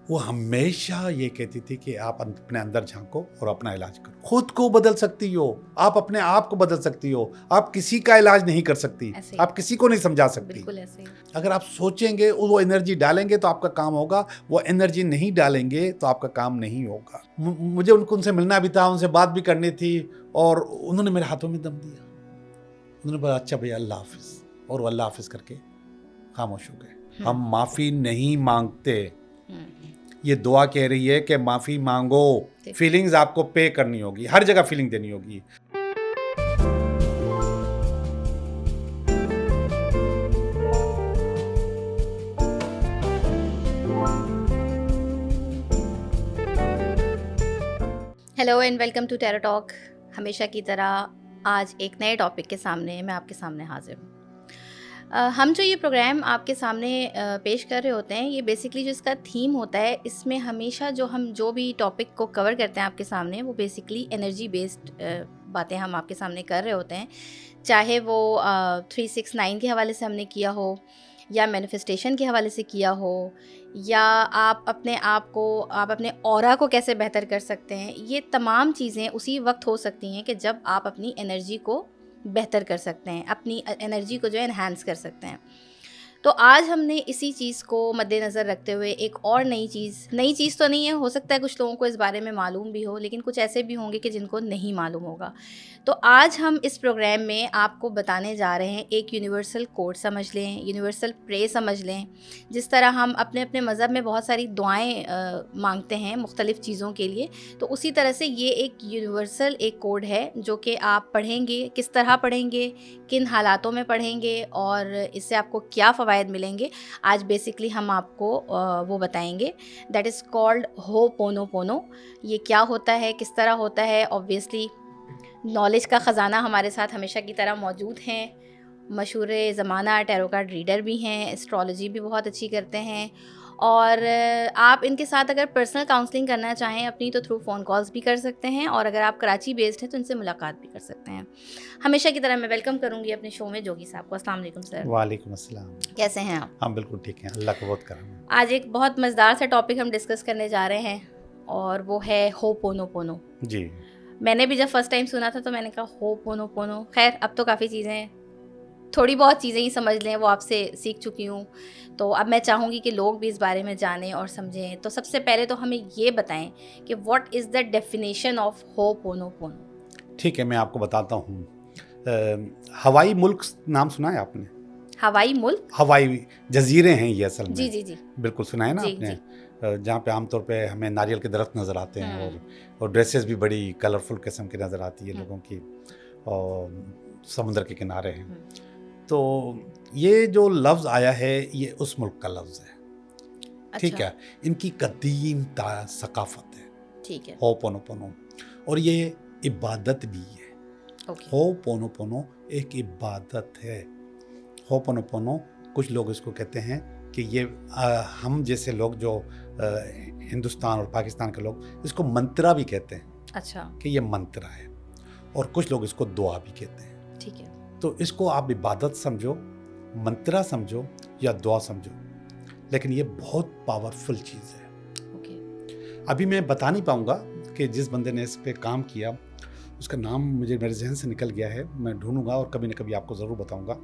वो हमेशा ये कहती थी कि आप अपने अंदर झांको और अपना इलाज करो। खुद को बदल सकती हो, आप अपने आप को बदल सकती हो, आप किसी का इलाज नहीं कर सकती, आप किसी को नहीं समझा सकती। बिल्कुल ऐसे ही। अगर आप सोचेंगे, वो एनर्जी डालेंगे तो आपका काम होगा, वो एनर्जी नहीं डालेंगे तो आपका काम नहीं होगा। मुझे उनसे मिलना भी था, उनसे बात भी करनी थी, और उन्होंने मेरे हाथों में दम दिया। उन्होंने बोला अच्छा भैया अल्लाह हाफिज, और वो अल्लाह हाफिज करके खामोश हो गए। हम माफ़ी नहीं मांगते, ये दुआ कह रही है कि माफ़ी मांगो। फीलिंग्स आपको पे करनी होगी, हर जगह फीलिंग देनी होगी। Hello and welcome to Terra Talk. हमेशा की तरह आज एक नए टॉपिक के सामने मैं आपके सामने हाजिर हूँ। हम जो ये प्रोग्राम आपके सामने पेश कर रहे होते हैं, ये बेसिकली जो इसका थीम होता है, इसमें हमेशा हम जो भी टॉपिक को कवर करते हैं आपके सामने, वो बेसिकली एनर्जी बेस्ड बातें हम आपके सामने कर रहे होते हैं। चाहे वो 369 के हवाले से हमने किया हो, या मैनिफेस्टेशन के हवाले से किया हो, या आप अपने ऑरा को कैसे बेहतर कर सकते हैं। ये तमाम चीज़ें उसी वक्त हो सकती हैं कि जब आप अपनी एनर्जी को बेहतर कर सकते हैं, अपनी एनर्जी को जो है एनहांस कर सकते हैं। तो आज हमने इसी चीज़ को मद्देनज़र रखते हुए एक और नई चीज़ तो नहीं है, हो सकता है कुछ लोगों को इस बारे में मालूम भी हो, लेकिन कुछ ऐसे भी होंगे कि जिनको नहीं मालूम होगा। तो आज हम इस प्रोग्राम में आपको बताने जा रहे हैं, एक यूनिवर्सल कोड समझ लें, यूनिवर्सल प्रे समझ लें। जिस तरह हम अपने अपने मज़हब में बहुत सारी दुआएं मांगते हैं मुख्तलिफ़ चीज़ों के लिए, तो उसी तरह से ये एक यूनिवर्सल एक कोड है जो कि आप पढ़ेंगे, किस तरह पढ़ेंगे, किन हालातों में पढ़ेंगे, और इससे आपको क्या फ़वायद मिलेंगे, आज बेसिकली हम आपको वो बताएंगे। That is called ho'oponopono. ये क्या होता है, किस तरह होता है। ऑब्वियसली नॉलेज का ख़जाना हमारे साथ हमेशा की तरह मौजूद हैं। मशहूर ज़माना टैरो कार्ड रीडर भी हैं, एस्ट्रोलॉजी भी बहुत अच्छी करते हैं, और आप इनके साथ अगर पर्सनल काउंसलिंग करना चाहें अपनी, तो थ्रू फ़ोन कॉल्स भी कर सकते हैं, और अगर आप कराची बेस्ड हैं तो इनसे मुलाकात भी कर सकते हैं। हमेशा की तरह मैं वेलकम करूंगी अपने शो में जोगी साहब को। अस्सलाम वालेकुम सर। वालेकुम अस्सलाम। कैसे हैं आप? हम बिल्कुल ठीक हैं, अल्लाह का बहुत करम है। आज एक बहुत मज़ेदार सा टॉपिक हम डिस्कस करने जा रहे हैं, और वो है होपोनोपोनो। जी, मैंने भी जब फर्स्ट टाइम सुना था तो मैंने कहा होपोनोपोनो। खैर अब तो काफ़ी चीज़ें, थोड़ी बहुत चीज़ें ही समझ लें, वो आपसे सीख चुकी हूँ। तो अब मैं चाहूँगी कि लोग भी इस बारे में जानें और समझें। तो सबसे पहले तो हमें ये बताएं कि what is the definition of ho'oponopono. ठीक है, मैं आपको बताता हूँ। हवाई मुल्क नाम सुना है आपने? हवाई मुल्क? हवाई जजीरे हैं ये असल में। जी जी जी, बिल्कुल सुना है ना जी, आपने? जी। जहाँ पे आमतौर पे हमें नारियल के दरख्त नज़र आते हैं, और ड्रेसेस भी बड़ी कलरफुल किस्म की नज़र आती है लोगों की, और समुद्र के किनारे हैं। तो ये जो लफ्ज़ आया है, ये उस मुल्क का लफ्ज़ है। अच्छा। ठीक है, इनकी कदीम सकाफत है, ठीक है। होपोनोपोनो, और ये इबादत भी है। ओके। होपोनोपोनो एक इबादत है। होपोनोपोनो, कुछ लोग इसको कहते हैं कि ये हम जैसे लोग जो हिंदुस्तान और पाकिस्तान के लोग इसको मंत्रा भी कहते हैं। अच्छा। कि ये मंत्रा है, और कुछ लोग इसको दुआ भी कहते हैं। ठीक है। तो इसको आप इबादत समझो, मंत्रा समझो, या दुआ समझो, लेकिन ये बहुत पावरफुल चीज़ है। ओके। अभी मैं बता नहीं पाऊँगा कि जिस बंदे ने इस पे काम किया उसका नाम मेरे जहन से निकल गया है, मैं ढूंढूंगा और कभी न कभी आपको ज़रूर बताऊंगा।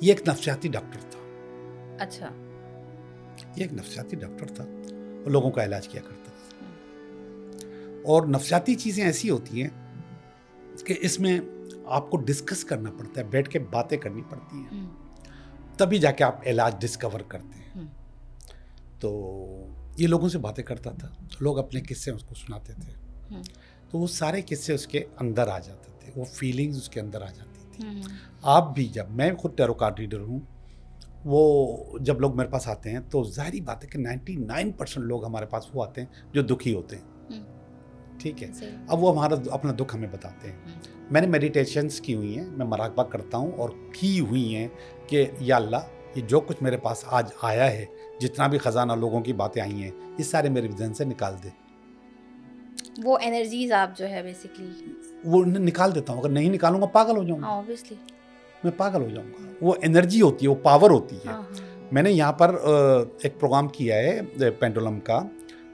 ये एक नफ्सियाती डॉक्टर था। अच्छा। ये एक नफ्सियाती डॉक्टर था और लोगों का इलाज किया करता था। और नफ्सियाती चीज़ें ऐसी होती हैं कि इसमें आपको डिस्कस करना पड़ता है, बैठ के बातें करनी पड़ती हैं, तभी जाके आप इलाज डिस्कवर करते हैं। तो ये लोगों से बातें करता था, लोग अपने किस्से उसको सुनाते थे, तो वो सारे किस्से उसके अंदर आ जाते थे, वो फीलिंग्स उसके अंदर आ जाती थी। आप भी, जब मैं खुद टैरो कार्ड रीडर हूँ, वो जब लोग मेरे पास आते हैं तो जाहिर बात है कि 99% लोग हमारे पास वो आते हैं जो दुखी होते हैं। ठीक है, अब वो हमारा अपना दुख हमें बताते हैं। मैंने मेडिटेशंस की हुई हैं, मैं मराकबा करता हूँ और की हुई हैं कि या अल्लाह, ये जो कुछ मेरे पास आज आया है, जितना भी ख़जाना लोगों की बातें आई हैं, ये सारे मेरे विजन से निकाल दे। वो एनर्जीज आप जो है बेसिकली वो निकाल देता हूँ। अगर नहीं निकालूंगा पागल हो जाऊंगा, ऑब्वियसली मैं पागल हो जाऊंगा। वो एनर्जी होती है, वो पावर होती है, मैंने यहाँ पर एक प्रोग्राम किया है पेंडुलम का,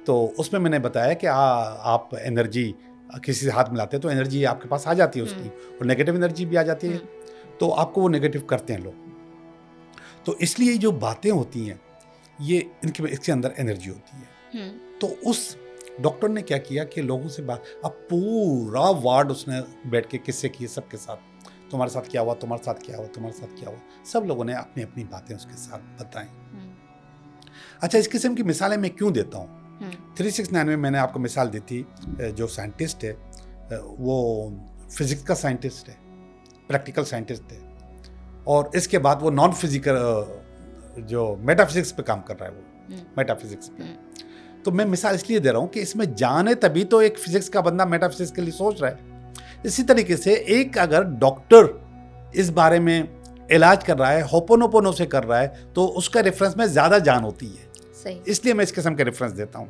तो उसमें मैंने बताया कि आप एनर्जी किसी से हाथ मिलाते हैं तो एनर्जी आपके पास आ जाती है उसकी, और नेगेटिव एनर्जी भी आ जाती है, तो आपको वो नेगेटिव करते हैं लोग। तो इसलिए जो बातें होती हैं ये इसके अंदर एनर्जी होती है। तो उस डॉक्टर ने क्या किया कि लोगों से बात, अब पूरा वार्ड उसने बैठ के किस्से किए सबके साथ, तुम्हारे साथ क्या हुआ, तुम्हारे साथ क्या हुआ, तुम्हारे साथ क्या हुआ, सब लोगों ने अपनी अपनी बातें उसके साथ बताई। अच्छा, इस किस्म की मिसालें मैं क्यों देता हूँ? 369 में मैंने आपको मिसाल दी थी, जो साइंटिस्ट है वो फिजिक्स का साइंटिस्ट है, प्रैक्टिकल साइंटिस्ट है, और इसके बाद वो नॉन फिजिकल जो मेटाफिजिक्स पे काम कर रहा है, वो मेटाफिजिक्स पे। तो मैं मिसाल इसलिए दे रहा हूँ कि इसमें जान है तभी तो एक फिजिक्स का बंदा मेटाफिजिक्स के लिए सोच रहा है। इसी तरीके से एक अगर डॉक्टर इस बारे में इलाज कर रहा है, होपोनोपोनो से कर रहा है, तो उसका रेफरेंस में ज़्यादा जान होती है। सही। इसलिए मैं इस किस्म के रेफरेंस देता हूँ।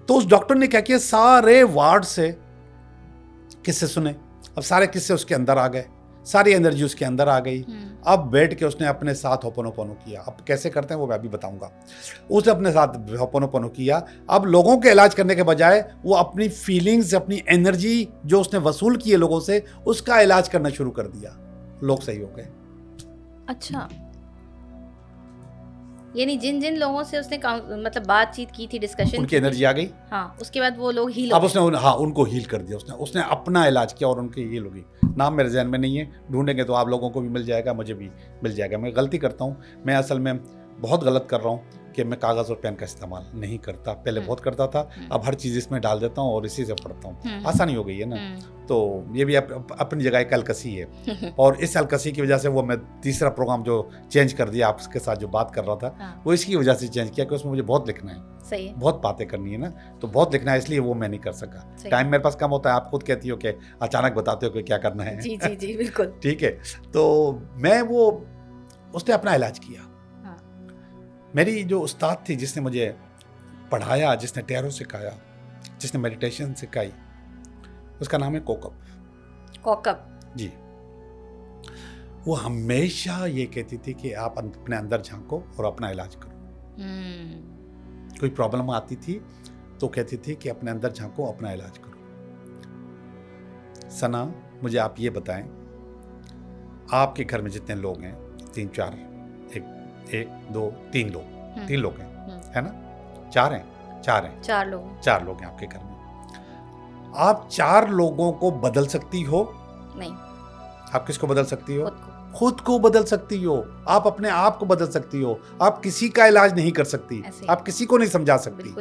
तो उस डॉक्टर ने क्या किया, सारे वार्ड से किस्से सुने, अब सारे किस्से उसके अंदर आ गए, सारी एनर्जी उसके अंदर आ गई। अब बैठ के उसने अपने साथ होपोनोपोनो किया। अब कैसे करते हैं वो मैं अभी बताऊंगा। उसने अपने साथ होपोनोपोनो किया। अब लोगों के इलाज करने के बजाय वो अपनी फीलिंग्स, अपनी एनर्जी जो उसने वसूल की है लोगों से, उसका इलाज करना शुरू कर दिया। लोग सही हो गए। अच्छा, यानी जिन जिन लोगों से उसने मतलब बातचीत की थी, डिस्कशन, उनकी एनर्जी आ गई। हाँ, उसके बाद वो लोग हील अब उसने उनको हील कर दिया। उसने अपना इलाज किया और उनकी हील होगी। नाम मेरे जहन में नहीं है, ढूंढेंगे तो आप लोगों को भी मिल जाएगा, मुझे भी मिल जाएगा। मैं गलती करता हूँ, मैं असल में बहुत गलत कर रहा हूँ कि मैं कागज़ और पेन का इस्तेमाल नहीं करता। पहले बहुत करता था, अब हर चीज़ इसमें डाल देता हूँ और इसी से पढ़ता हूँ। आसानी हो गई है ना। तो ये भी अपनी जगह एक अलकसी है, और इस अलकसी की वजह से वो मैं तीसरा प्रोग्राम जो चेंज कर दिया आपके साथ जो बात कर रहा था, वो इसकी वजह से चेंज किया कि उसमें मुझे बहुत लिखना है। सही है। बहुत बातें करनी है ना, तो बहुत लिखना है, इसलिए वो मैं नहीं कर सका। टाइम मेरे पास कम होता है। आप खुद कहती हो कि अचानक बताते हो कि क्या करना है। जी जी जी, बिल्कुल। ठीक है, तो उसने अपना इलाज किया। मेरी जो उस्ताद थी, जिसने मुझे पढ़ाया, जिसने टैरो सिखाया, जिसने मेडिटेशन सिखाई, उसका नाम है कोकब जी। वो हमेशा ये कहती थी कि आप अपने अंदर झांको और अपना इलाज करो। कोई प्रॉब्लम आती थी तो कहती थी कि अपने अंदर झांको, अपना इलाज करो। सना, मुझे आप ये बताएं, आपके घर में जितने लोग हैं, 3 4 1 2 3 लोग, 3 लोग हैं, है ना? 4 हैं? 4 लोग हैं आपके घर में। आप 4 लोगों को बदल सकती हो? नहीं। आप किसको बदल सकती हो? खुद को बदल सकती हो। आप अपने आप को बदल सकती हो। आप किसी का इलाज नहीं कर सकती, आप किसी को नहीं समझा सकती,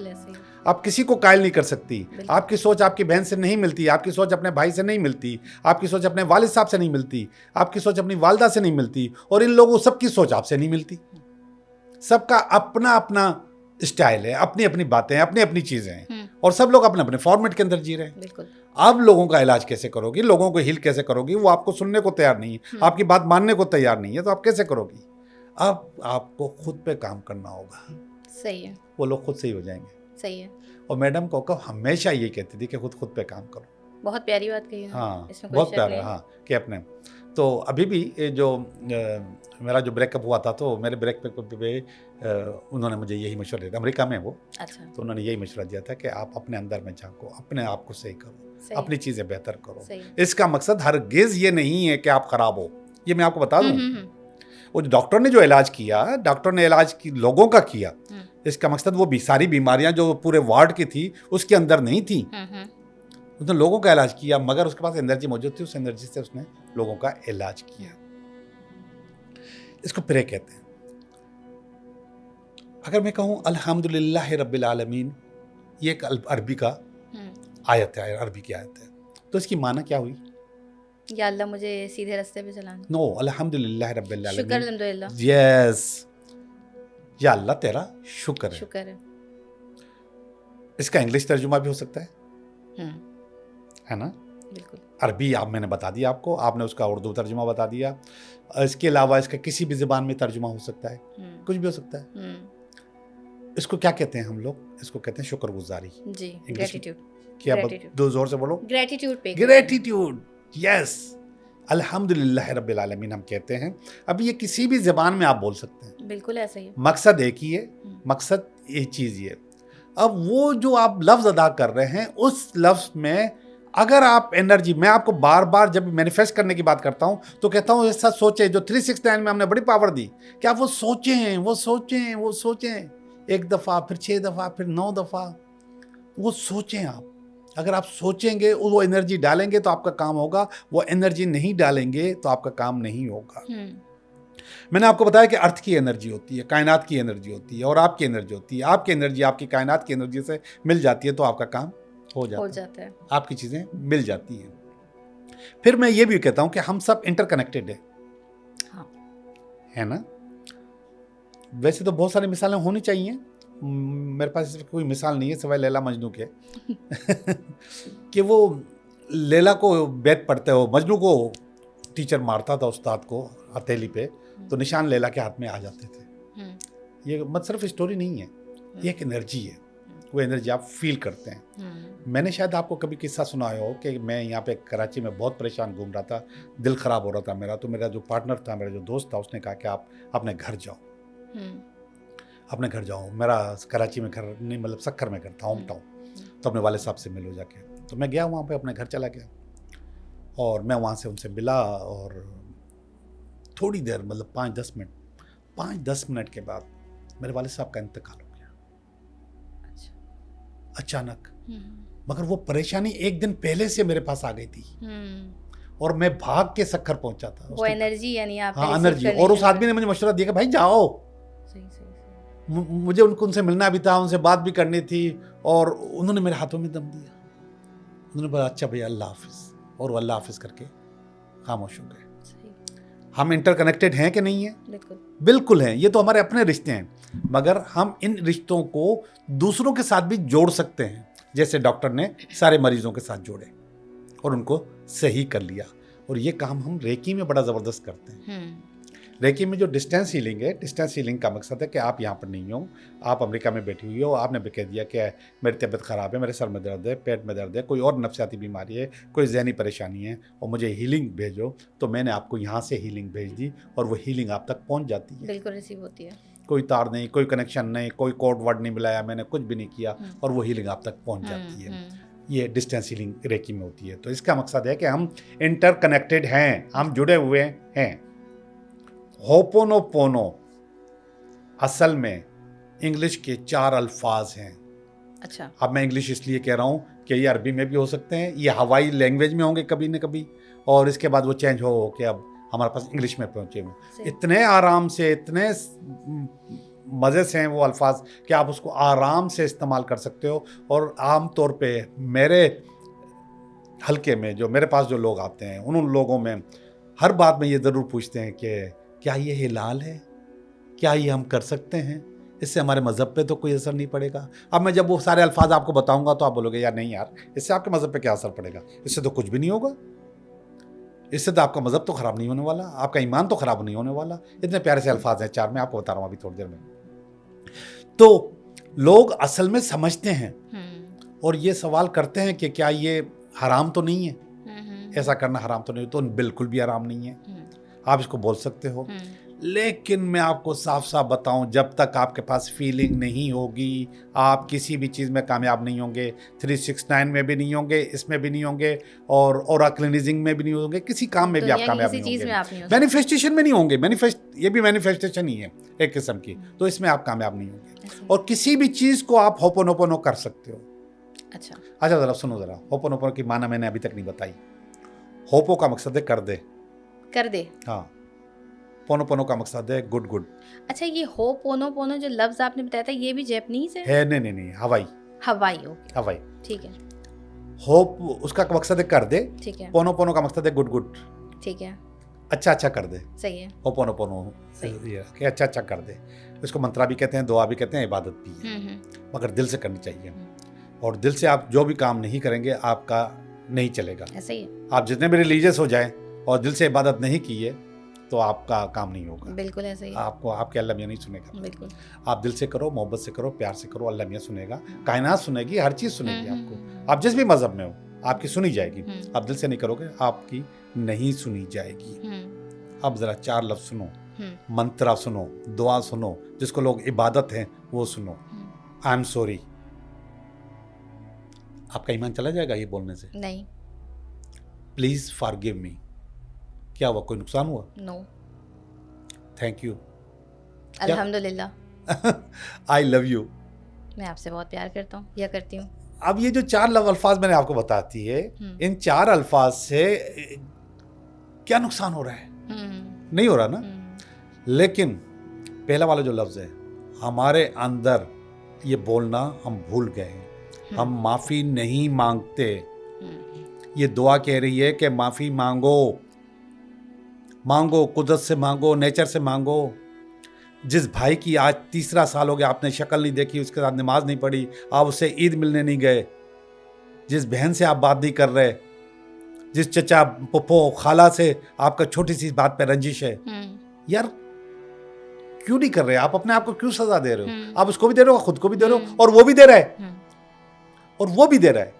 आप किसी को कायल नहीं कर सकती। आपकी सोच आपकी बहन से नहीं मिलती, आपकी सोच अपने भाई से नहीं मिलती, आपकी सोच अपने वालिद साहब से नहीं मिलती, आपकी सोच अपनी वालदा से नहीं मिलती, और इन लोगों सबकी सोच आपसे नहीं मिलती। सबका अपना अपना स्टाइल है, अपनी अपनी बातें हैं, अपनी अपनी चीजें हैं, और सब लोग अपने अपने फॉर्मेट के अंदर जी रहे हैं। अब लोगों का इलाज कैसे करोगी, लोगों को हील कैसे करोगी? वो आपको सुनने को तैयार नहीं है, आपकी बात मानने को तैयार नहीं है, तो आप कैसे करोगी? अब आपको खुद पे काम करना होगा। सही है। वो लोग खुद सही हो जाएंगे। सही है। और मैडम कोकब हमेशा ये कहती थी कि खुद पे काम करो। बहुत प्यारी बात कही है। हाँ, बहुत प्यारा। हाँ, कि अपने तो अभी भी जो मेरा जो ब्रेकअप हुआ था, तो मेरे ब्रेकअप पे उन्होंने मुझे यही मशवरा दिया। अमेरिका में वो। अच्छा। तो उन्होंने यही मशवरा दिया था कि आप अपने अंदर में झांको, अपने आप को सही करो, अपनी चीज़ें बेहतर करो। इसका मकसद हरगिज़ ये नहीं है कि आप खराब हो। ये मैं आपको बता दूं, वो डॉक्टर ने जो इलाज किया, डॉक्टर ने इलाज की लोगों का किया, इसका मकसद वो सारी बीमारियां जो पूरे वार्ड की थी उसके अंदर नहीं थी। उसने लोगों का इलाज किया, मगर उसके पास एनर्जी मौजूद थी, उस एनर्जी से उसने लोगों का इलाज किया। इसको प्रे कहते हैं। अगर मैं कहूँ अल्हम्दुलिल्लाह रब्बिल आलमीन, ये एक अरबी का आयत है, अरबी की आयत है, तो इसकी माना क्या हुई? या अल्लाह मुझे सीधे रास्ते पे चला। नो, अल्हम्दुलिल्लाह रब्बिल आलमीन, शुक्र अल्हम्दुलिल्लाह। यस, या अल्लाह तेरा शुक्र है। शुक्र है। इसका इंग्लिश तर्जुमा भी हो सकता है ना? बिल्कुल। अरबी आप मैंने बता दिया आपको, आपने उसका उर्दू तर्जुमा बता दिया। इसके अलावा इसका किसी भी ज़बान में तर्जुमा हो सकता है, कुछ भी हो सकता है। इसको क्या कहते हैं हम लोग? इसको कहते हैं शुक्रगुजारी। जी, ग्रेटिट्यूड। क्या? दो जोर से बोलो। ग्रेटिट्यूड। यस, अल्हम्दुलिल्लाह रब्बिल आलमीन हम कहते हैं। अब ये किसी भी ज़बान में आप बोल सकते हैं। बिल्कुल ऐसा ही है। मकसद एक ही है, मकसद ये चीज़ ही है। अब वो जो आप लफ्ज़ अदा कर रहे हैं, उस लफ्ज़ में अगर आप एनर्जी, मैं आपको बार बार जब मैनिफेस्ट करने की बात करता हूँ तो कहता हूँ ऐसा सोचें, जो 369 में हमने बड़ी पावर दी कि आप वो सोचें, वो सोचें, वो सोचें, 1 दफ़ा, फिर 6 दफ़ा, फिर 9 दफ़ा, वो सोचें आप। अगर आप सोचेंगे, वो एनर्जी डालेंगे तो आपका काम होगा, वो एनर्जी नहीं डालेंगे तो आपका काम नहीं होगा। मैंने आपको बताया कि अर्थ की एनर्जी होती है, कायनात की एनर्जी होती है और आपकी एनर्जी होती है। आपकी एनर्जी आपकी कायनात की एनर्जी से मिल जाती है तो आपका काम हो जाता है, आपकी चीज़ें मिल जाती हैं। फिर मैं ये भी कहता हूँ कि हम सब इंटरकनेक्टेड है, हाँ। है ना। वैसे तो बहुत सारी मिसालें होनी चाहिए, मेरे पास कोई मिसाल नहीं है सिवाय लैला मजनू के कि वो लैला को बैत पढ़ते हो, मजनू को टीचर मारता था उस्ताद को हथेली पे, तो निशान लैला के हाथ में आ जाते थे। ये मत सिर्फ स्टोरी नहीं है, ये एक एनर्जी है, वो एनर्जी आप फील करते हैं। मैंने शायद आपको कभी किस्सा सुनाया हो कि मैं यहाँ पे कराची में बहुत परेशान घूम रहा था, दिल ख़राब हो रहा था मेरा, तो मेरा जो पार्टनर था, मेरा जो दोस्त था, उसने कहा कि आप अपने घर जाओ, अपने घर जाओ। मेरा कराची में घर नहीं, मतलब सक्खर में घर था, होम टाउन, तो अपने वाले साहब से मिलो जाके। तो मैं गया वहाँ पे, अपने घर चला गया और मैं वहाँ से उनसे मिला और थोड़ी देर, मतलब 5-10 मिनट के बाद मेरे वाले साहब का इंतकाल हो गया। अचानक। मगर वो परेशानी एक दिन पहले से मेरे पास आ गई थी और मैं भाग के सक्खर पहुंचा था। वो एनर्जी यानी आप, हाँ एनर्जी। और उस आदमी ने मुझे मशवरा दिया कि भाई जाओ, मुझे उनसे मिलना भी था, उनसे बात भी करनी थी, और उन्होंने मेरे हाथों में दम दिया। उन्होंने बोला अच्छा भैया अल्लाह हाफिज, और वो अल्लाह हाफिज करके खामोश हो गए। हम इंटरकनेक्टेड हैं कि नहीं है? बिल्कुल हैं। ये तो हमारे अपने रिश्ते हैं, मगर हम इन रिश्तों को दूसरों के साथ भी जोड़ सकते हैं, जैसे डॉक्टर ने सारे मरीजों के साथ जोड़े और उनको सही कर लिया। और ये काम हम रेकी में बड़ा ज़बरदस्त करते हैं। रेकी में जो डिस्टेंस हीलिंग है, डिस्टेंस हीलिंग का मकसद है कि आप यहाँ पर नहीं हो, आप अमेरिका में बैठी हुई हो, आपने भी कह दिया कि मेरी तबीयत ख़राब है, मेरे सर में दर्द है, पेट में दर्द है, कोई और नफ्सियाती बीमारी है, कोई जहनी परेशानी है और मुझे हीलिंग भेजो, तो मैंने आपको यहाँ से हीलिंग भेज दी और वो हीलिंग आप तक पहुँच जाती है, बिल्कुल रिसीव होती है। कोई तार नहीं, कोई कनेक्शन नहीं, कोई कोड वर्ड नहीं मिलाया मैंने, कुछ भी नहीं किया और वो हीलिंग आप तक पहुँच जाती है। ये डिस्टेंस हीलिंग रेकी में होती है। तो इसका मकसद है कि हम इंटरकनेक्टेड हैं, हम जुड़े हुए हैं। होपोनोपोनो असल में इंग्लिश के 4 अल्फाज हैं। अच्छा। अब मैं इंग्लिश इसलिए कह रहा हूँ कि ये अरबी में भी हो सकते हैं, ये हवाई लैंग्वेज में होंगे कभी न कभी, और इसके बाद वो चेंज हो कि अब हमारे पास इंग्लिश में पहुँचे हुए। इतने आराम से, इतने मज़े से हैं वो अल्फाज कि आप उसको आराम से इस्तेमाल कर सकते हो। और आम तौर पे मेरे हल्के में जो मेरे पास जो लोग आते हैं, उन लोगों में हर बात में ये ज़रूर पूछते हैं कि क्या ये हिलाल है, क्या ये हम कर सकते हैं, इससे हमारे मज़हब पे तो कोई असर नहीं पड़ेगा। अब मैं जब वो सारे अल्फाज आपको बताऊंगा तो आप बोलोगे यार नहीं यार, इससे आपके मज़हब पे क्या असर पड़ेगा, इससे तो कुछ भी नहीं होगा, इससे तो आपका मज़हब तो ख़राब नहीं होने वाला, आपका ईमान तो ख़राब नहीं होने वाला। इतने प्यारे से अल्फाज हैं 4, मैं आपको बता रहा हूँ अभी थोड़ी देर में। तो लोग असल में समझते हैं और ये सवाल करते हैं कि क्या ये हराम तो नहीं है, ऐसा करना हराम तो नहीं है। तो बिल्कुल भी हराम नहीं है, आप इसको बोल सकते हो। लेकिन मैं आपको साफ साफ बताऊं, जब तक आपके पास फीलिंग नहीं होगी आप किसी भी चीज़ में कामयाब नहीं होंगे। 369 में भी नहीं होंगे, इसमें भी नहीं होंगे, और ऑरा क्लीनिजिंग में भी नहीं होंगे, किसी काम में भी आप कामयाब नहीं होंगे। मैनिफेस्टेशन में नहीं होंगे, ये भी मैनिफेस्टेशन ही है एक किस्म की, तो इसमें आप कामयाब नहीं होंगे। और किसी भी चीज़ को आप होपोनोपोनो कर सकते हो। अच्छा ज़रा सुनो, ज़रा होपोनोपोनो की माना मैंने अभी तक नहीं बताई। होपो का मकसद है कर दे, हाँ। पोनो पोनो का मकसद है गुड गुड। अच्छा, ये हो पोनो पोनो जो लफ्ज आपने बताया था ये भी जापानीज है? नहीं, हवाई। ओके, हवाई, ठीक है। होप उसका मकसद है कर दे, ठीक है। पोनो पोनो का मकसद है गुड गुड, ठीक है। अच्छा कर दे, सही है। हो पोनो पोनो कि अच्छा कर दे। इसको मंत्रा भी कहते हैं, दुआ भी कहते हैं, इबादत भी है, मगर दिल से करनी चाहिए। और दिल से आप जो भी काम नहीं करेंगे आपका नहीं चलेगा। ऐसे ही आप जितने भी रिलीजियस हो जाए और दिल से इबादत नहीं की है तो आपका काम नहीं होगा। बिल्कुल ऐसे ही। आपको आपके अल्लाह मियां नहीं सुनेगा। बिल्कुल आप दिल से करो, मोहब्बत से करो, प्यार से करो, अल्लाह मियां सुनेगा, कायनात सुनेगी, हर चीज़ सुनेगी आपको। आप जिस भी मजहब में हो आपकी सुनी जाएगी। आप दिल से नहीं करोगे आपकी नहीं सुनी जाएगी। अब ज़रा 4 लफ्ज़ सुनो। मंत्रा सुनो, दुआ सुनो, जिसको लोग इबादत है वो सुनो। आई एम सॉरी, आपका ईमान चला जाएगा ये बोलने से? नहीं। प्लीज फॉरगिव मी, क्या हुआ, कोई नुकसान हुआ? नो। थैंक यू, अल्हम्दुलिल्लाह, आई लव यू, मैं आपसे बहुत प्यार करता हूँ या करती हूँ। अब ये जो 4 अल्फाज मैंने आपको बताती है, इन 4 अल्फाज से क्या नुकसान हो रहा है? नहीं हो रहा ना। लेकिन पहला वाला जो लफ्ज है, हमारे अंदर ये बोलना हम भूल गए हैं, हम माफी नहीं मांगते। ये दुआ कह रही है कि माफी मांगो, मांगो, कुदरत से मांगो, नेचर से मांगो। जिस भाई की आज 3रा साल हो गया आपने शक्ल नहीं देखी, उसके साथ नमाज नहीं पढ़ी, आप उससे ईद मिलने नहीं गए, जिस बहन से आप बात नहीं कर रहे, जिस चचा पप्पो खाला से आपका छोटी सी बात पे रंजिश है, यार क्यों नहीं कर रहे? आप अपने आप को क्यों सजा दे रहे हो? आप उसको भी दे रहे हो, खुद को भी दे रहे हो, और वो भी दे रहा है, और वो भी दे रहा है।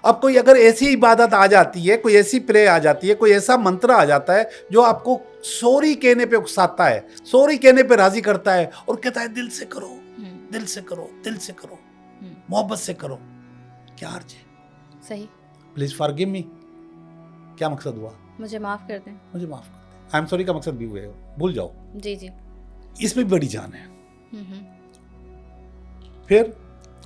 अब कोई अगर ऐसी इबादत आ जाती है, कोई ऐसी प्रे आ जाती है, कोई ऐसा मंत्र आ जाता है जो आपको सॉरी कहने पे उकसाता है, सॉरी कहने पे राजी करता है, और कहता है दिल से करो, दिल से करो, दिल से करो, मोहब्बत से करो, क्या अर्ज है? सही। प्लीज फॉरगिव मी, क्या मकसद हुआ? मुझे माफ कर दें, मुझे माफ कर दें। आई एम सॉरी का मकसद भी हुआ है, भूल जाओ। जी जी, इसमें भी बड़ी जान है। फिर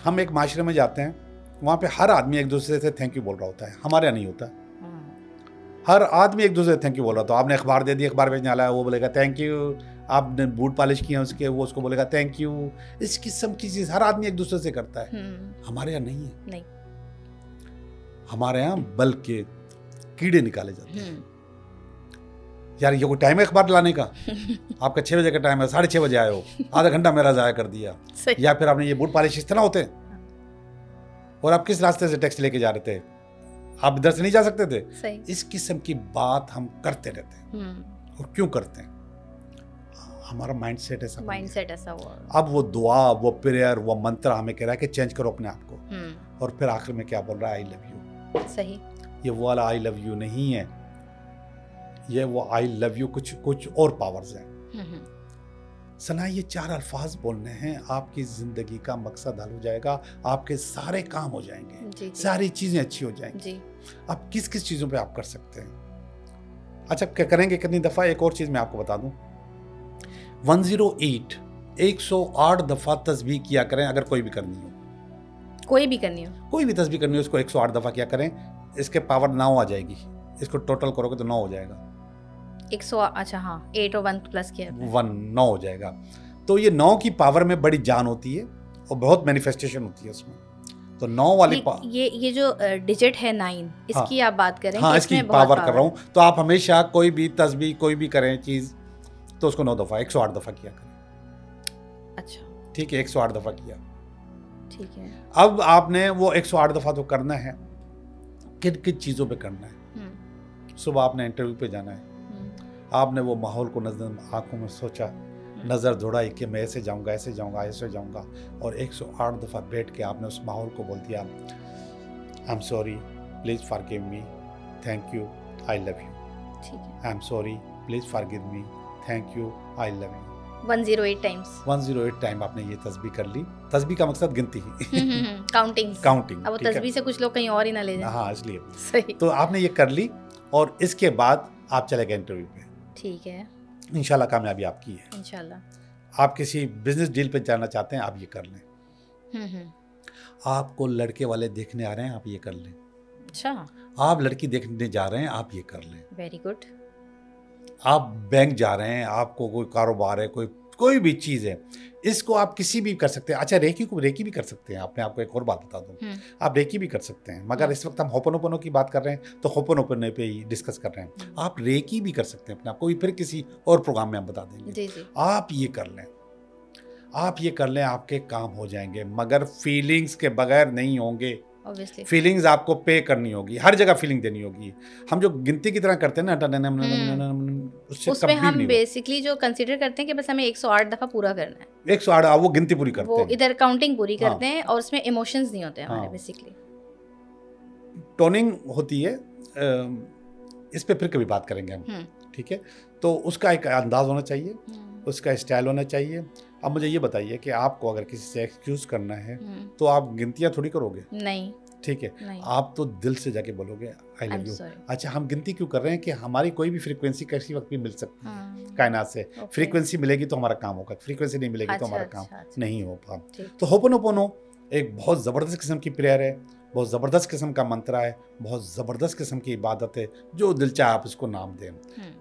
हम एक माशरे में जाते हैं, वहाँ पे हर आदमी एक दूसरे से थैंक यू बोल रहा होता है, हमारे यहाँ नहीं होता। हर आदमी एक दूसरे से थैंक यू बोल रहा होता है। आपने अखबार दे दी, अखबार भेजने वाला है, वो बोलेगा थैंक यू। आपने बूट पॉलिश किया उसके, वो उसको बोलेगा थैंक यू। इस किस्म की चीज़ हर आदमी एक दूसरे से करता है, हमारे यहाँ नहीं है। नहीं, हमारे यहाँ बल्कि कीड़े निकाले जाते हैं। यार ये कोई टाइम है अखबार लाने का? आपका 6 बजे का टाइम है, 6:30 बजे आए हो, आधा घंटा मेरा ज़ाया कर दिया। या फिर आपने ये बूट पॉलिश इस तरह होते हैं, और आप किस रास्ते से टैक्सी लेके जा रहे थे? आप इधर से नहीं जा सकते थे? सही। इस किस्म की बात हम करते रहते हैं। और क्यों करते हैं? हमारा माइंडसेट ऐसा हुआ। अब वो दुआ, वो प्रेयर, वो मंत्र हमें कह रहा है कि चेंज करो अपने आप को, और फिर आखिर में क्या बोल रहा है? I love you. सही। ये वो वाला आई लव यू नहीं है, ये वो आई लव यू कुछ और पावर्स हैं। सना, ये 4 अल्फाज बोलने हैं, आपकी जिंदगी का मकसद हल हो जाएगा, आपके सारे काम हो जाएंगे, सारी चीजें अच्छी हो जाएंगी। आप किस किस चीजों पे आप कर सकते हैं? अच्छा, क्या करेंगे कितनी दफा? एक और चीज मैं आपको बता दूं, 108 दफा तस्बीह किया करें। अगर कोई भी करनी हो, कोई भी तस्बीह करनी हो, उसको 108 दफा किया करें। इसके पावर 9 आ जाएगी, इसको टोटल करोगे तो 9 हो जाएगा। 100, अच्छा हाँ, 8 और 1 प्लस किया 9 हो जाएगा। तो ये 9 की पावर में बड़ी जान होती है और बहुत मैनिफेस्टेशन होती है उसमें। तो 9 वाली ये जो डिजिट है 9, इसकी आप बात करें? हाँ, इसकी पावर कर रहा हूँ। तो आप हमेशा कोई भी तस्बीह कोई भी करें चीज, तो उसको 9 दफा 108 दफा किया करें। अच्छा, ठीक है, 108 दफा किया, ठीक है। अब आपने वो 108 दफा तो करना है। किन किन चीजों पे करना है? सुबह आपने इंटरव्यू पे जाना है, आपने वो माहौल को नजर आंखों में सोचा, नज़र दौड़ाई कि मैं ऐसे जाऊंगा, ऐसे जाऊंगा, ऐसे जाऊंगा, और 108 दफ़ा बैठ के आपने उस माहौल को बोल दिया, I am sorry, please forgive me, thank you, I love you. ठीक है। I am sorry, please forgive me, thank you, I love you. 108 times. 108 time आपने ये तस्बीह कर ली। तस्बीह का मकसद गिनती ही, काउंटिंग। अब वो तस्बीह से कुछ लोग कहीं और ही ना ले जाएं। हाँ, इसलिए सही। तो आपने ये कर ली, और इसके बाद आप चले गए इंटरव्यू पे। ठीक है। इंशाल्लाह कामयाबी आपकी है। इंशाल्लाह। आप किसी बिजनेस डील पे जाना चाहते हैं, आप ये कर लें। आपको लड़के वाले देखने आ रहे हैं, आप ये कर लें। अच्छा। आप लड़की देखने जा रहे हैं, आप ये कर लें। Very good. आप बैंक जा रहे हैं, आपको कोई कारोबार है, कोई भी चीज़ है, इसको आप किसी भी कर सकते हैं। अच्छा, रेकी भी कर सकते हैं। आपने आपको एक और बात बता दूं, आप रेकी भी कर सकते हैं, मगर इस वक्त हम होपोनोपोनो की बात कर रहे हैं, तो होपोनोपोनो पे ही डिस्कस कर रहे हैं। आप रेकी भी कर सकते हैं अपने आप को, फिर किसी और प्रोग्राम में हम बता देंगे। जी। आप ये कर लें, आपके काम हो जाएंगे, मगर फीलिंग्स के बगैर नहीं होंगे। फीलिंग्स आपको पे करनी होगी, हर जगह फीलिंग देनी होगी। हम जो गिनती की तरह करते हैं ना, उसमें हम बेसिकली जो कंसीडर करते हैं कि बस हमें 108 दफा पूरा करना है। 108 वो गिनती पूरी करते हैं, वो इधर काउंटिंग पूरी करते हैं, और उसमें इमोशंस नहीं होते हमारे। बेसिकली टोनिंग होती है, इस पे फिर कभी बात करेंगे हम। ठीक है, तो उसका एक अंदाज़ होना चाहिए, उसका स्टाइल होना चाहिए। अब मुझे ये बताइए कि आपको अगर किसी से एक्सक्यूज़ करना है तो आप गिनतियाँ थोड़ी करोगे, नहीं, ठीक है, नहीं। आप तो दिल से जाके बोलोगे I love I'm you. sorry. अच्छा, हम गिनती क्यों कर रहे हैं कि हमारी कोई भी फ्रीक्वेंसी किसी वक्त भी मिल सकती है हाँ, कायनात से। okay. फ्रीक्वेंसी मिलेगी तो हमारा काम होगा, फ्रीक्वेंसी नहीं मिलेगी तो अच्छा, हमारा अच्छा, काम अच्छा, नहीं होगा। ठीक, तो होपोनोपोनो एक बहुत ज़बरदस्त किस्म की प्रेयर है, बहुत ज़बरदस्त किस्म का मंत्र है, बहुत ज़बरदस्त किस्म की इबादत है, जो दिल चाहे आप इसको नाम दें,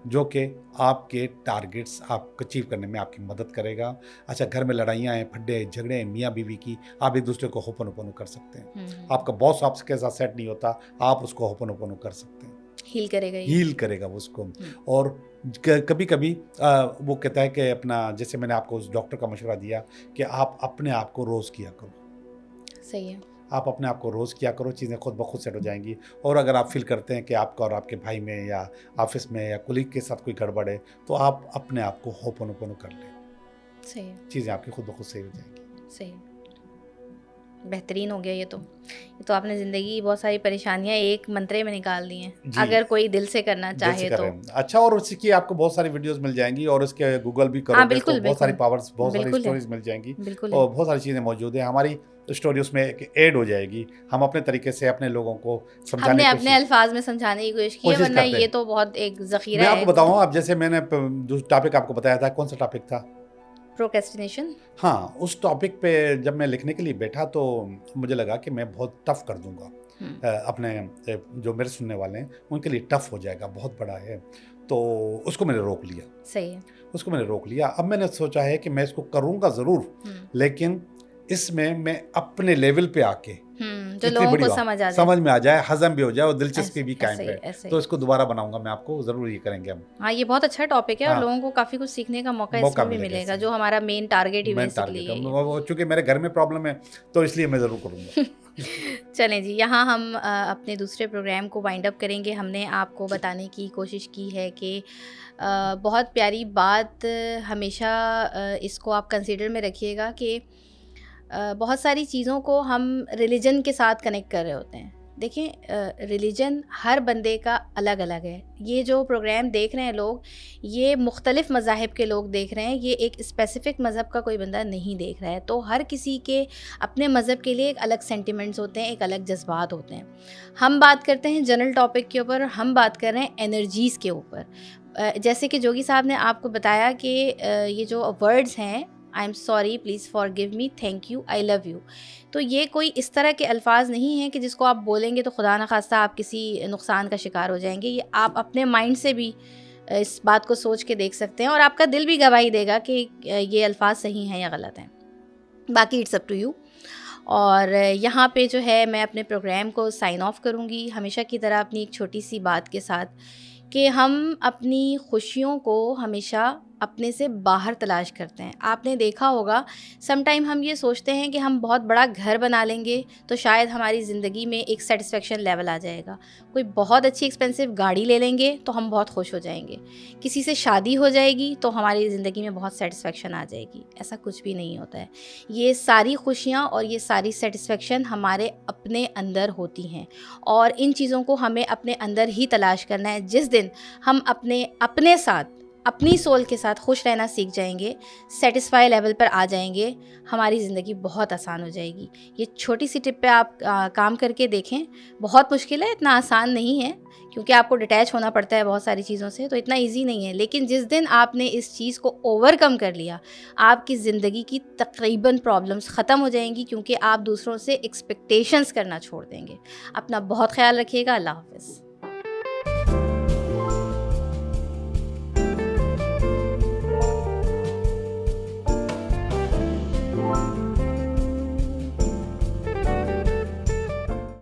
जो कि आपके टारगेट्स आप अचीव करने में आपकी मदद करेगा। अच्छा, घर में लड़ाइयाँ हैं, फड्डे झगड़े हैं मियाँ बीवी की, आप एक दूसरे को होपोनोपोनो कर सकते हैं। आपका बॉस आपके साथ सेट नहीं होता, आप उसको होपोनोपोनो कर सकते हैं, हील करेगा ये। हील करेगा वो उसको। और कभी कभी वो कहता है कि अपना, जैसे मैंने आपको उस डॉक्टर का मशवरा दिया कि आप अपने आप को रोज़ किया करो, सही है। आप अपने आप को रोज़ किया करो, चीज़ें खुद ब खुद सेट हो जाएंगी। और अगर आप फील करते हैं कि आपका और आपके भाई में या ऑफिस में या कुलीग के साथ कोई गड़बड़ है, तो आप अपने आप को होपोनोपोनो कर लें, सही है, चीज़ें आपकी खुद ब खुद सही हो जाएंगी। सही है। बेहतरीन हो गया ये तो आपने ज़िंदगी की बहुत सारी परेशानियां एक मंत्रे में निकाल दी हैं, जी। अगर कोई दिल से करना दिल चाहे से तो। करें। अच्छा, और उसकी आपको बहुत सारी वीडियोस मिल जाएंगी, और उसके गूगल भी हाँ, करोगे बिल्कुल, तो बहुत सारी बिल्कुल, पावर्स, बहुत सारी बिल्कुल है, स्टोरीज मिल जाएंगी, बिल्कुल है। और बहुत सारी चीज़ें मौजूद हैं। हमारी स्टोरी उसमें ऐड हो जाएगी, हम अपने तरीके से अपने लोगों को समझाने हमने की अपने अल्फाज में समझाने की कोशिश की है, कोशिश वरना करते ये हैं। तो बहुत एक मैं ज़ख़ीरा आपको है। बताऊँ, अब जैसे मैंने जो टॉपिक आपको बताया था, कौन सा टॉपिक था? प्रोक्रेस्टिनेशन। हाँ, उस टॉपिक पे जब मैं लिखने के लिए बैठा तो मुझे लगा कि मैं बहुत टफ कर दूंगा, अपने जो मेरे सुनने वाले हैं उनके लिए टफ हो जाएगा, बहुत बड़ा है, तो उसको मैंने रोक लिया। सही है। उसको मैंने रोक लिया। अब मैंने सोचा है कि मैं इसको करूँगा ज़रूर, लेकिन इसमें मैं अपने लेवल पे आके जो इतनी लोगों बड़ी को बात समझ में आ जाए, हज़म भी हो जाए और दिलचस्पी भी कायम ऐसे ही, रहे, ऐसे तो ही। इसको दोबारा बनाऊंगा मैं आपको, ज़रूर ये करेंगे हम। हाँ, ये बहुत अच्छा टॉपिक है और हाँ, लोगों को काफ़ी कुछ सीखने का मौका मौका इसमें भी मिलेगा मिलेगा, इससे। जो हमारा मेन टारगेट ही मेन बेसिकली टारगेट है। है, चूँकि मेरे घर में प्रॉब्लम है तो इसलिए मैं ज़रूर करूँगा। चलें जी, यहाँ हम अपने दूसरे प्रोग्राम को वाइंड अप करेंगे। हमने आपको बताने की कोशिश की है कि बहुत प्यारी बात, हमेशा इसको आप कंसीडर में रखिएगा कि बहुत सारी चीज़ों को हम रिलीजन के साथ कनेक्ट कर रहे होते हैं। देखें, रिलीजन हर बंदे का अलग अलग है। ये जो प्रोग्राम देख रहे हैं लोग, ये मुख्तलिफ़ मज़ाहिब के लोग देख रहे हैं, ये एक स्पेसिफ़िक मज़हब का कोई बंदा नहीं देख रहा है। तो हर किसी के अपने मज़हब के लिए एक अलग सेंटिमेंट्स होते हैं, एक अलग जज्बात होते हैं। हम बात करते हैं जनरल टॉपिक के ऊपर, हम बात कर रहे हैं एनर्जीज़ के ऊपर। जैसे कि जोगी साहब ने आपको बताया कि ये जो वर्ड्स हैं, I am sorry, please forgive me, thank you, I love you, तो ये कोई इस तरह के अल्फाज नहीं हैं कि जिसको आप बोलेंगे तो खुदा न खास्ता आप किसी नुकसान का शिकार हो जाएंगे। ये आप अपने माइंड से भी इस बात को सोच के देख सकते हैं और आपका दिल भी गवाही देगा कि ये अल्फाज सही हैं या गलत हैं। बाकी इट्स अप टू यू। और यहाँ पे जो है मैं अपने प्रोग्राम को साइन ऑफ करूँगी, हमेशा की तरह अपनी एक छोटी सी बात के साथ, कि हम अपनी खुशियों को हमेशा अपने से बाहर तलाश करते हैं। आपने देखा होगा, सम टाइम हम ये सोचते हैं कि हम बहुत बड़ा घर बना लेंगे तो शायद हमारी ज़िंदगी में एक सेटिस्फेक्शन लेवल आ जाएगा। कोई बहुत अच्छी एक्सपेंसिव गाड़ी ले लेंगे तो हम बहुत खुश हो जाएंगे। किसी से शादी हो जाएगी तो हमारी ज़िंदगी में बहुत सेटिस्फेक्शन आ जाएगी। ऐसा कुछ भी नहीं होता है। ये सारी खुशियाँ और ये सारी सेटिस्फेक्शन हमारे अपने अंदर होती हैं और इन चीज़ों को हमें अपने अंदर ही तलाश करना है। जिस दिन हम अपने साथ, अपनी सोल के साथ खुश रहना सीख जाएंगे, सेटिस्फाई लेवल पर आ जाएंगे, हमारी ज़िंदगी बहुत आसान हो जाएगी। ये छोटी सी टिप पे आप काम करके देखें। बहुत मुश्किल है, इतना आसान नहीं है, क्योंकि आपको डिटैच होना पड़ता है बहुत सारी चीज़ों से, तो इतना इजी नहीं है। लेकिन जिस दिन आपने इस चीज़ को ओवरकम कर लिया, आपकी ज़िंदगी की तकरीबन प्रॉब्लम्स ख़त्म हो जाएंगी, क्योंकि आप दूसरों से एक्सपेक्टेशंस करना छोड़ देंगे। अपना बहुत ख्याल रखिएगा। अल्लाह हाफ़िज़।